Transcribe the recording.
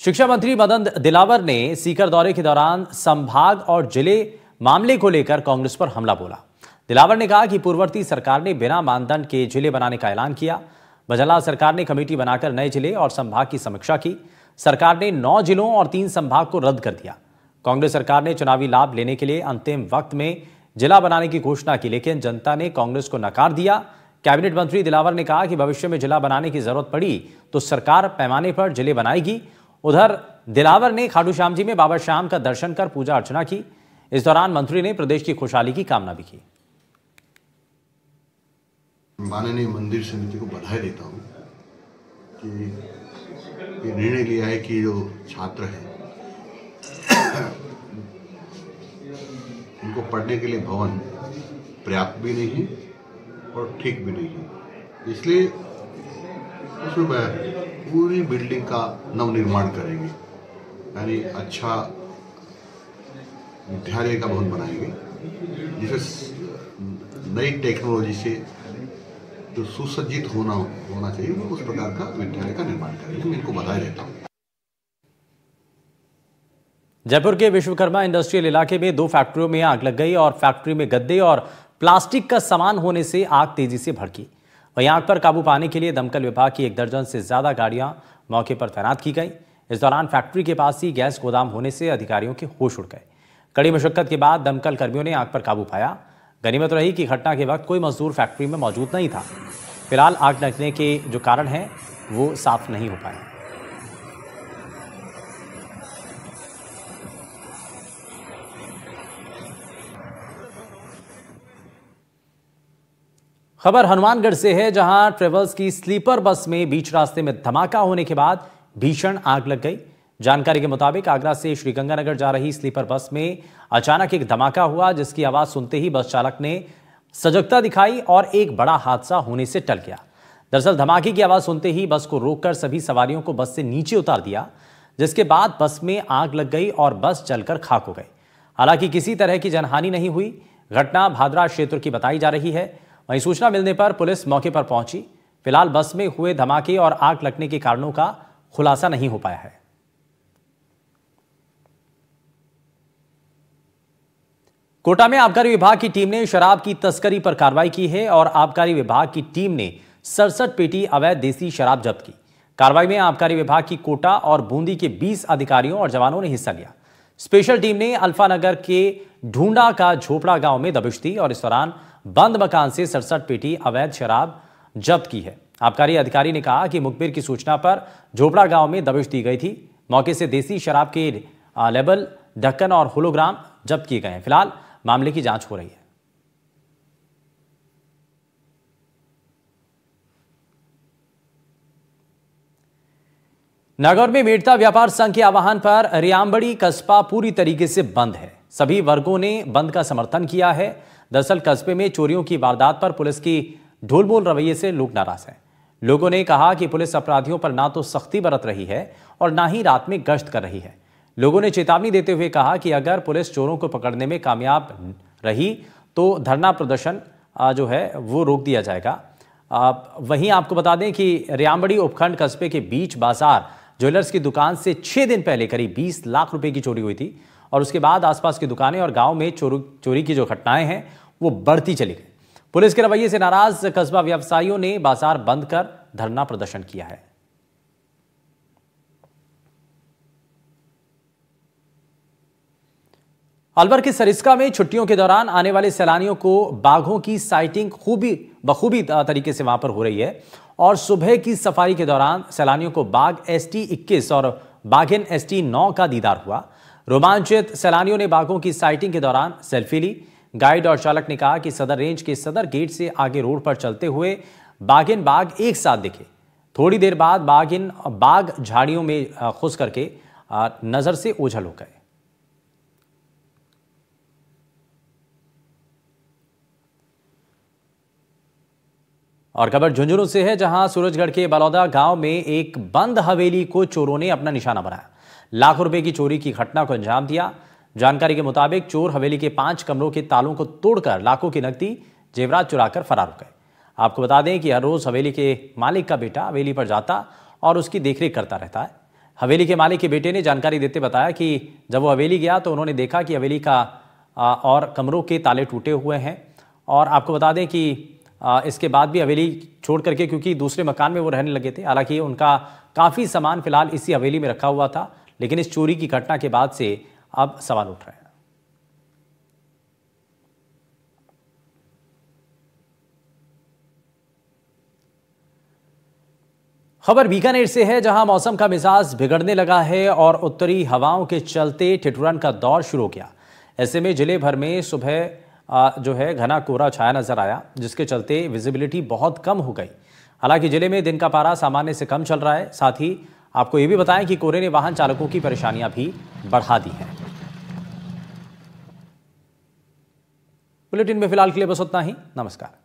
शिक्षा मंत्री मदन दिलावर ने सीकर दौरे के दौरान संभाग और जिले मामले को लेकर कांग्रेस पर हमला बोला। दिलावर ने कहा कि पूर्ववर्ती सरकार ने बिना मानदंड के जिले बनाने का ऐलान किया। बजला सरकार ने कमेटी बनाकर नए जिले और संभाग की समीक्षा की। सरकार ने 9 जिलों और 3 संभाग को रद्द कर दिया। कांग्रेस सरकार ने चुनावी लाभ लेने के लिए अंतिम वक्त में जिला बनाने की घोषणा की, लेकिन जनता ने कांग्रेस को नकार दिया। कैबिनेट मंत्री दिलावर ने कहा कि भविष्य में जिला बनाने की जरूरत पड़ी तो सरकार पैमाने पर जिले बनाएगी। उधर दिलावर ने खाटू श्याम जी में बाबा श्याम का दर्शन कर पूजा अर्चना की। इस दौरान मंत्री ने प्रदेश की खुशहाली की कामना भी की। माननीय मंदिर समिति को बधाई देता हूं कि ये निर्णय लिया है कि जो छात्र हैं उनको पढ़ने के लिए भवन पर्याप्त भी नहीं है और ठीक भी नहीं है, इसलिए उसमें पूरी बिल्डिंग का नवनिर्माण करेंगे, यानी अच्छा विद्यालय का भवन बनाएंगे जिसे नई टेक्नोलॉजी से जो सुसज्जित होना चाहिए उस प्रकार का विद्यालय का निर्माण करेंगे। मैं इनको बधाई देता हूँ। जयपुर के विश्वकर्मा इंडस्ट्रियल इलाके में 2 फैक्ट्रियों में आग लग गई और फैक्ट्री में गद्दे और प्लास्टिक का सामान होने से आग तेजी से भड़की। वहीं आग पर काबू पाने के लिए दमकल विभाग की 1 दर्जन से ज्यादा गाड़ियां मौके पर तैनात की गई। इस दौरान फैक्ट्री के पास ही गैस गोदाम होने से अधिकारियों के होश उड़ गए। कड़ी मशक्कत के बाद दमकल कर्मियों ने आग पर काबू पाया। गनीमत रही कि घटना के वक्त कोई मजदूर फैक्ट्री में मौजूद नहीं था। फिलहाल आग लगने के जो कारण हैं वो साफ नहीं हो पाए। खबर हनुमानगढ़ से है, जहां ट्रेवल्स की स्लीपर बस में बीच रास्ते में धमाका होने के बाद भीषण आग लग गई। जानकारी के मुताबिक आगरा से श्रीगंगानगर जा रही स्लीपर बस में अचानक एक धमाका हुआ, जिसकी आवाज सुनते ही बस चालक ने सजगता दिखाई और एक बड़ा हादसा होने से टल गया। दरअसल धमाके की आवाज सुनते ही बस को रोककर सभी सवारियों को बस से नीचे उतार दिया, जिसके बाद बस में आग लग गई और बस जलकर खाक हो गई। हालांकि किसी तरह की जनहानि नहीं हुई। घटना भादरा क्षेत्र की बताई जा रही है। वहीं सूचना मिलने पर पुलिस मौके पर पहुंची। फिलहाल बस में हुए धमाके और आग लगने के कारणों का खुलासा नहीं हो पाया है। कोटा में आबकारी विभाग की टीम ने शराब की तस्करी पर कार्रवाई की है और आबकारी विभाग की टीम ने 67 पेटी अवैध देसी शराब जब्त की। कार्रवाई में आबकारी विभाग की कोटा और बूंदी के 20 अधिकारियों और जवानों ने हिस्सा लिया। स्पेशल टीम ने अल्फानगर के ढूंढा का झोपड़ा गांव में दबिश दी और इस दौरान बंद मकान से 67 पेटी अवैध शराब जब्त की है। आबकारी अधिकारी ने कहा कि मुखबिर की सूचना पर झोपड़ा गांव में दबिश दी गई थी। मौके से देसी शराब के लेबल, ढक्कन और होलोग्राम जब्त किए गए हैं। फिलहाल मामले की जांच हो रही है। नागौर में मेड़ता व्यापार संघ के आह्वान पर रियामबड़ी कस्बा पूरी तरीके से बंद है। सभी वर्गों ने बंद का समर्थन किया है। दरअसल कस्बे में चोरियों की वारदात पर पुलिस की ढोलमोल रवैये से लोग नाराज हैं। लोगों ने कहा कि पुलिस अपराधियों पर ना तो सख्ती बरत रही है और ना ही रात में गश्त कर रही है। लोगों ने चेतावनी देते हुए कहा कि अगर पुलिस चोरों को पकड़ने में कामयाब रही तो धरना प्रदर्शन जो है वो रोक दिया जाएगा। वहीं आपको बता दें कि रियामबड़ी उपखंड कस्बे के बीच बाजार ज्वेलर्स की दुकान से 6 दिन पहले करीब 20 लाख रुपए की चोरी हुई थी और उसके बाद आसपास की दुकानें और गांव में चोरी की जो घटनाएं हैं वो बढ़ती चली गई। पुलिस के रवैये से नाराज कस्बा व्यवसायियों ने बाजार बंद कर धरना प्रदर्शन किया है। अलवर के सरिस्का में छुट्टियों के दौरान आने वाले सैलानियों को बाघों की साइटिंग बखूबी तरीके से वहां पर हो रही है और सुबह की सफारी के दौरान सैलानियों को बाघ ST21 और बाघिन ST9 का दीदार हुआ। रोमांचित सैलानियों ने बाघों की साइटिंग के दौरान सेल्फी ली। गाइड और चालक ने कहा कि सदर रेंज के सदर गेट से आगे रोड पर चलते हुए बाघिन बाघ एक साथ दिखे। थोड़ी देर बाद बाघ झाड़ियों में घुस करके नजर से ओझल हो गए। और खबर झुंझुनू से है, जहां सूरजगढ़ के बलौदा गांव में एक बंद हवेली को चोरों ने अपना निशाना बनाया। लाखों रुपए की चोरी की घटना को अंजाम दिया। जानकारी के मुताबिक चोर हवेली के 5 कमरों के तालों को तोड़कर लाखों की नकदी जेवरात चुराकर फरार हो गए। आपको बता दें कि हर रोज हवेली के मालिक का बेटा हवेली पर जाता और उसकी देखरेख करता रहता है। हवेली के मालिक के बेटे ने जानकारी देते बताया कि जब वो हवेली गया तो उन्होंने देखा कि हवेली का और कमरों के ताले टूटे हुए हैं। और आपको बता दें कि इसके बाद भी हवेली छोड़ करके, क्योंकि दूसरे मकान में वो रहने लगे थे, हालांकि उनका काफ़ी सामान फिलहाल इसी हवेली में रखा हुआ था, लेकिन इस चोरी की घटना के बाद से अब सवाल उठ रहे हैं। खबर बीकानेर से है, जहां मौसम का मिजाज बिगड़ने लगा है और उत्तरी हवाओं के चलते ठिठुरन का दौर शुरू हो गया। ऐसे में जिले भर में सुबह जो है घना कोहरा छाया नजर आया, जिसके चलते विजिबिलिटी बहुत कम हो गई। हालांकि जिले में दिन का पारा सामान्य से कम चल रहा है। साथ ही आपको ये भी बताएं कि कोहरे ने वाहन चालकों की परेशानियां भी बढ़ा दी हैं। बुलेटिन में फिलहाल के लिए बस उतना ही। नमस्कार।